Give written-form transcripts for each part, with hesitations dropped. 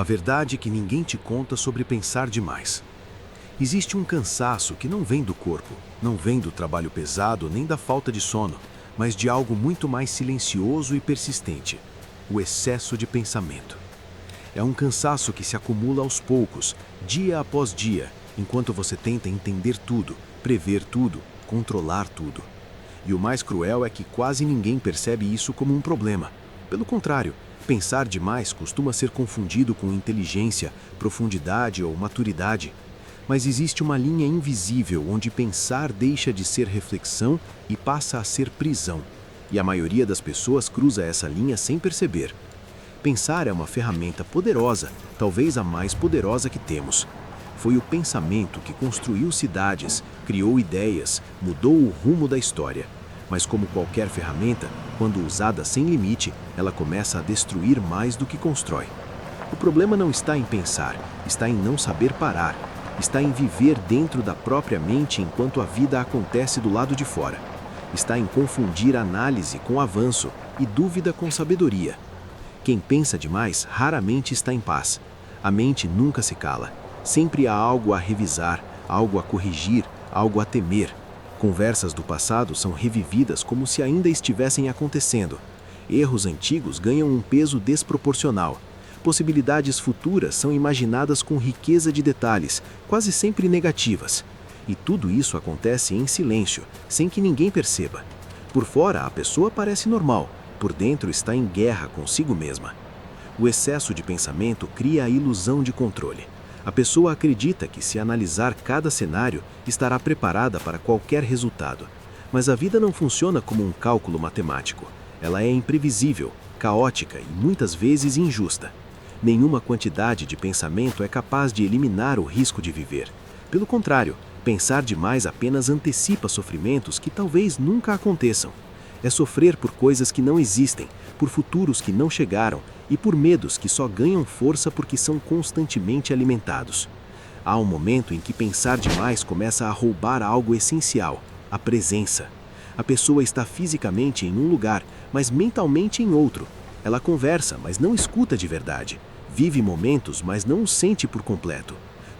A verdade é que ninguém te conta sobre pensar demais. Existe um cansaço que não vem do corpo, não vem do trabalho pesado nem da falta de sono, mas de algo muito mais silencioso e persistente: o excesso de pensamento. É um cansaço que se acumula aos poucos, dia após dia, enquanto você tenta entender tudo, prever tudo, controlar tudo. E o mais cruel é que quase ninguém percebe isso como um problema. Pelo contrário, pensar demais costuma ser confundido com inteligência, profundidade ou maturidade. Mas existe uma linha invisível onde pensar deixa de ser reflexão e passa a ser prisão. E a maioria das pessoas cruza essa linha sem perceber. Pensar é uma ferramenta poderosa, talvez a mais poderosa que temos. Foi o pensamento que construiu cidades, criou ideias, mudou o rumo da história. Mas como qualquer ferramenta, quando usada sem limite, ela começa a destruir mais do que constrói. O problema não está em pensar, está em não saber parar. Está em viver dentro da própria mente enquanto a vida acontece do lado de fora. Está em confundir análise com avanço e dúvida com sabedoria. Quem pensa demais raramente está em paz. A mente nunca se cala. Sempre há algo a revisar, algo a corrigir, algo a temer. Conversas do passado são revividas como se ainda estivessem acontecendo. Erros antigos ganham um peso desproporcional. Possibilidades futuras são imaginadas com riqueza de detalhes, quase sempre negativas. E tudo isso acontece em silêncio, sem que ninguém perceba. Por fora, a pessoa parece normal, por dentro está em guerra consigo mesma. O excesso de pensamento cria a ilusão de controle. A pessoa acredita que, se analisar cada cenário, estará preparada para qualquer resultado. Mas a vida não funciona como um cálculo matemático. Ela é imprevisível, caótica e muitas vezes injusta. Nenhuma quantidade de pensamento é capaz de eliminar o risco de viver. Pelo contrário, pensar demais apenas antecipa sofrimentos que talvez nunca aconteçam. É sofrer por coisas que não existem, por futuros que não chegaram e por medos que só ganham força porque são constantemente alimentados. Há um momento em que pensar demais começa a roubar algo essencial: a presença. A pessoa está fisicamente em um lugar, mas mentalmente em outro. Ela conversa, mas não escuta de verdade. Vive momentos, mas não os sente por completo.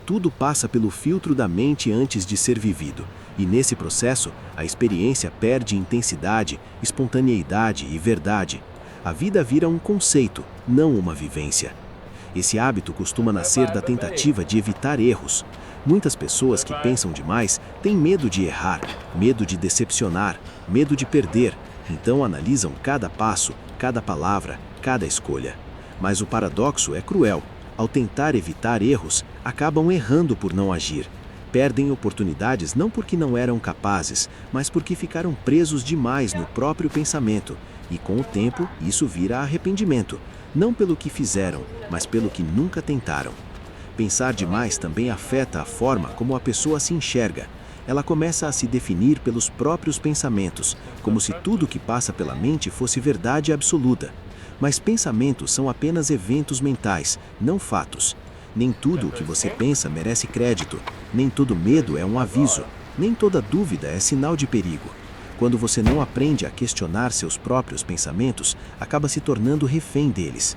Tudo passa pelo filtro da mente antes de ser vivido. E nesse processo, a experiência perde intensidade, espontaneidade e verdade. A vida vira um conceito, não uma vivência. Esse hábito costuma nascer da tentativa de evitar erros. Muitas pessoas que pensam demais têm medo de errar, medo de decepcionar, medo de perder. Então analisam cada passo, cada palavra, cada escolha. Mas o paradoxo é cruel. Ao tentar evitar erros, acabam errando por não agir. Perdem oportunidades não porque não eram capazes, mas porque ficaram presos demais no próprio pensamento. E com o tempo, isso vira arrependimento, não pelo que fizeram, mas pelo que nunca tentaram. Pensar demais também afeta a forma como a pessoa se enxerga. Ela começa a se definir pelos próprios pensamentos, como se tudo que passa pela mente fosse verdade absoluta. Mas pensamentos são apenas eventos mentais, não fatos. Nem tudo o que você pensa merece crédito, nem todo medo é um aviso, nem toda dúvida é sinal de perigo. Quando você não aprende a questionar seus próprios pensamentos, acaba se tornando refém deles.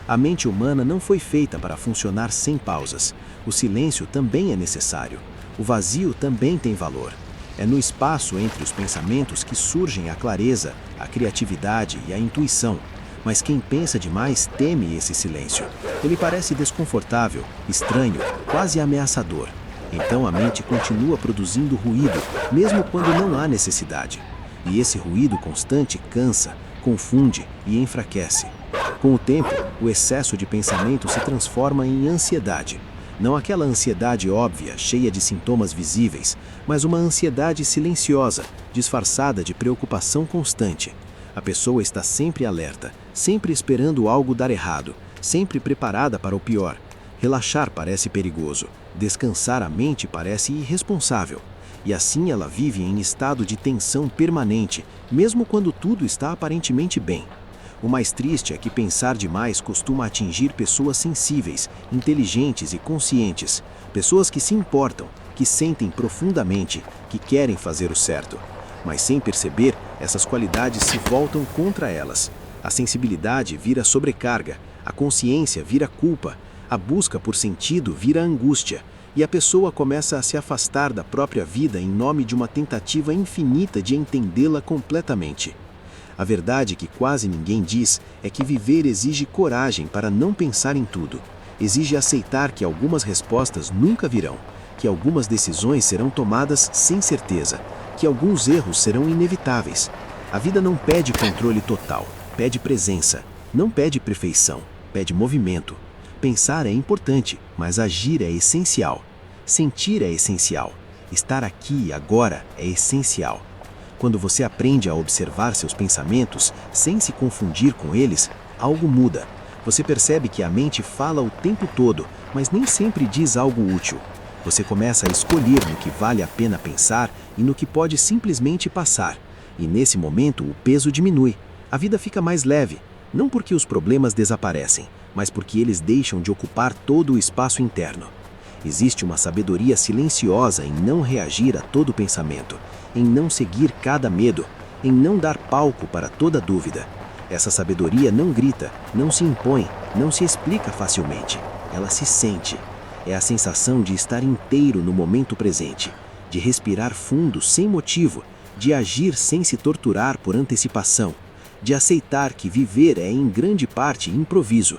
A mente humana não foi feita para funcionar sem pausas. O silêncio também é necessário. O vazio também tem valor. É no espaço entre os pensamentos que surgem a clareza, a criatividade e a intuição. Mas quem pensa demais teme esse silêncio. Ele parece desconfortável, estranho, quase ameaçador. Então a mente continua produzindo ruído, mesmo quando não há necessidade. E esse ruído constante cansa, confunde e enfraquece. Com o tempo, o excesso de pensamento se transforma em ansiedade. Não aquela ansiedade óbvia, cheia de sintomas visíveis, mas uma ansiedade silenciosa, disfarçada de preocupação constante. A pessoa está sempre alerta, sempre esperando algo dar errado, sempre preparada para o pior. Relaxar parece perigoso, descansar a mente parece irresponsável. E assim ela vive em estado de tensão permanente, mesmo quando tudo está aparentemente bem. O mais triste é que pensar demais costuma atingir pessoas sensíveis, inteligentes e conscientes. Pessoas que se importam, que sentem profundamente, que querem fazer o certo. Mas sem perceber, essas qualidades se voltam contra elas. A sensibilidade vira sobrecarga, a consciência vira culpa, A busca por sentido vira angústia, e a pessoa começa a se afastar da própria vida em nome de uma tentativa infinita de entendê-la completamente. A verdade que quase ninguém diz é que viver exige coragem para não pensar em tudo. Exige aceitar que algumas respostas nunca virão, que algumas decisões serão tomadas sem certeza, que alguns erros serão inevitáveis. A vida não pede controle total, pede presença. Não pede perfeição, pede movimento. Pensar é importante, mas agir é essencial. Sentir é essencial. Estar aqui e agora é essencial. Quando você aprende a observar seus pensamentos sem se confundir com eles, algo muda. Você percebe que a mente fala o tempo todo, mas nem sempre diz algo útil. Você começa a escolher no que vale a pena pensar e no que pode simplesmente passar. E nesse momento o peso diminui. A vida fica mais leve. Não porque os problemas desaparecem, mas porque eles deixam de ocupar todo o espaço interno. Existe uma sabedoria silenciosa em não reagir a todo pensamento, em não seguir cada medo, em não dar palco para toda dúvida. Essa sabedoria não grita, não se impõe, não se explica facilmente. Ela se sente. É a sensação de estar inteiro no momento presente, de respirar fundo sem motivo, de agir sem se torturar por antecipação, de aceitar que viver é em grande parte improviso.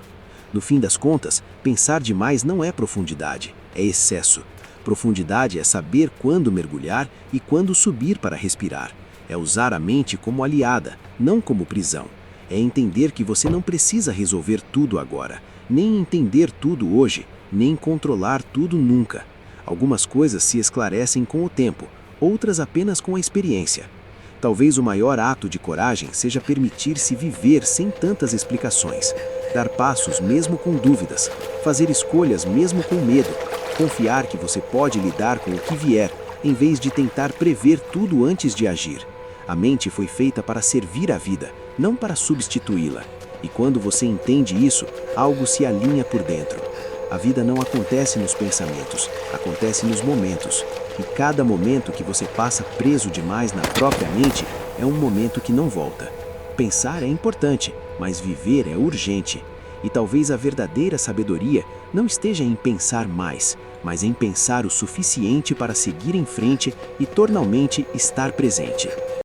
No fim das contas, pensar demais não é profundidade, é excesso. Profundidade é saber quando mergulhar e quando subir para respirar. É usar a mente como aliada, não como prisão. É entender que você não precisa resolver tudo agora, nem entender tudo hoje, nem controlar tudo nunca. Algumas coisas se esclarecem com o tempo, outras apenas com a experiência. Talvez o maior ato de coragem seja permitir-se viver sem tantas explicações, dar passos mesmo com dúvidas, fazer escolhas mesmo com medo, confiar que você pode lidar com o que vier, em vez de tentar prever tudo antes de agir. A mente foi feita para servir a vida, não para substituí-la. E quando você entende isso, algo se alinha por dentro. A vida não acontece nos pensamentos, acontece nos momentos. E cada momento que você passa preso demais na própria mente é um momento que não volta. Pensar é importante, mas viver é urgente. E talvez a verdadeira sabedoria não esteja em pensar mais, mas em pensar o suficiente para seguir em frente e totalmente estar presente.